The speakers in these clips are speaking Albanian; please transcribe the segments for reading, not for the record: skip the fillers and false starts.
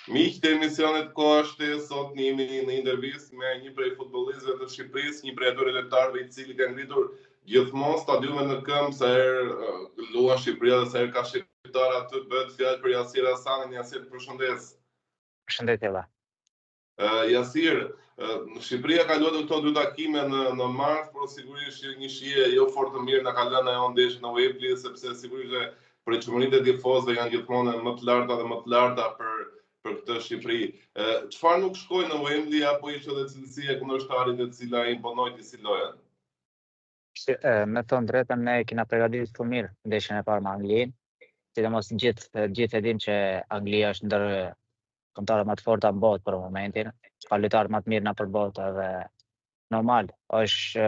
Miq të emisionit Koha Shtesë, sot jemi në intervistë me një prej futbollistëve të Shqipërisë, një prej atyre lojtarëve i cili ka ngritur gjithmonë stadiume në këmbë sa herë luan Shqipëria dhe sa herë ka shqiptar aty. Bëhet fjalë për Jasir Hasanin. Jasir, përshëndes. Përshëndetje valla. Jasir, Shqipëria ka luajtur këto dy takime në mars, por sigurisht një shije jo fort të mirë na ka lënë ajo ndeshje në Wembley, sepse sigurisht pritshmëritë e tifozëve janë gjithmonë më të larta dhe më të larta për këtë Shqipëri. Çfarë nuk shkoi në Wembley apo ishte edhe cilësia e kundërshtarit e cila imponoi si lojën? Me thënë drejtën, ne kena përgatitur shumë mirë ndeshjen e parë me Anglinë. Sidomos gjithë e dim që Anglia është ndër kombëtarët më të forta në botë për momentin. Ka lojtarë më të mirë në përballë edhe normal. Është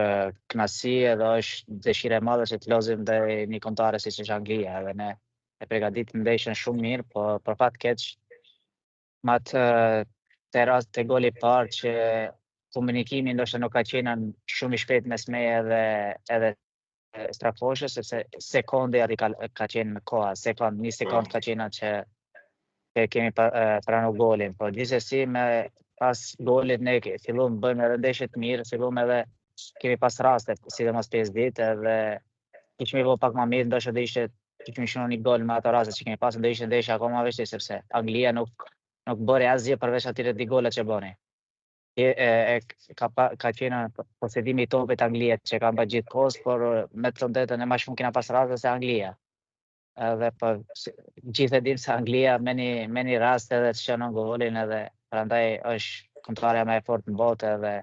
kënaqësi edhe është dëshira e madhe që të lozim dhe një kombëtare siç është Anglia, edhe ne e përgatitëm ndeshjen shumë mirë, po për fat keq te rast te goli i parë që komunikimi ndoshta nuk ka qenë shumë i shpejt mes meje edhe Strafoshës, sepse sekondi aty ka qenë koha, një sekond ka qenë që kemi pranuar golin, po gjithsesi pas golit ne filluam bëjmë edhe ndeshje të mirë, filluam edhe kemi pas raste, sidomos 5 ditë, edhe kishim vënë pak më mirë, ndoshta do ishte kishim shënuar një gol me ato raste që kemi pasur, do ishte ndeshja akoma më vështirë, sepse Anglia nuk bëri asgjë përveç atyre dy golat që bëni. Ka qenë posedimi i topit Anglia që ka bërë gjithkohës, por me të drejtën e më shumë kena pas raste se Anglia. Edhe po gjithë e dim se Anglia me një rast edhe të shënon golin, edhe prandaj është kombëtarja më e fortë në botë, edhe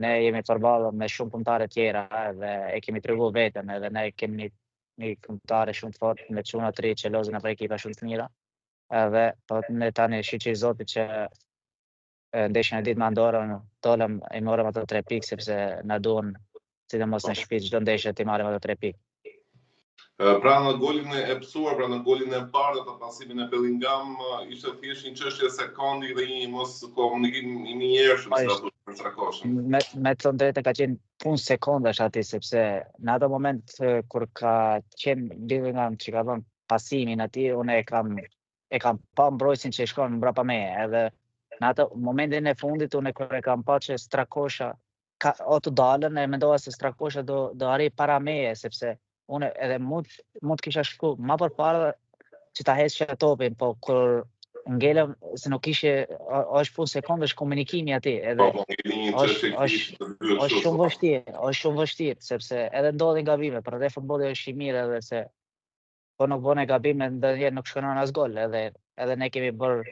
ne jemi përballur me shumë kombëtare tjera, edhe e kemi treguar veten, edhe ne kemi një kombëtare shumë të fortë me çuna të ri që lozin në ekipa shumë të mira. Edhe po ne tani shiqi Zotit që ndeshjen e ditë me Andorrën dolëm e morëm ato 3 pikë, sepse na duan sidomos në shtëpi çdo ndeshje të marrim ato 3 pikë. Pra në golin e pësuar, pra në golin e parë dhe pasimin e Bellingham, ishte thjesht një çështje sekondi dhe një mos komunikim i mirëshëm për Strakoshën. Me të drejtë ka qenë punë sekondash aty, sepse në ato moment kur ka qenë Bellingham që ka dhënë pasimin aty, unë e kam pa mbrojtësin që shkon mbrapa meje, edhe në ato momentin e fundit unë kur e kam pa që Strakosha o të dalën, e mendova se Strakosha do arrijë para meje, sepse unë edhe mund kisha shku ma përpara që ta heqja topin, po kur ngelëm se nuk ishte, është punë sekondash komunikimi aty, edhe është shumë vështirë, sepse edhe ndodhin gabime, por edhe futbolli është i mirë, edhe se po nuk bën gabime ndonjëherë nuk shkënon as gol, edhe ne kemi bërë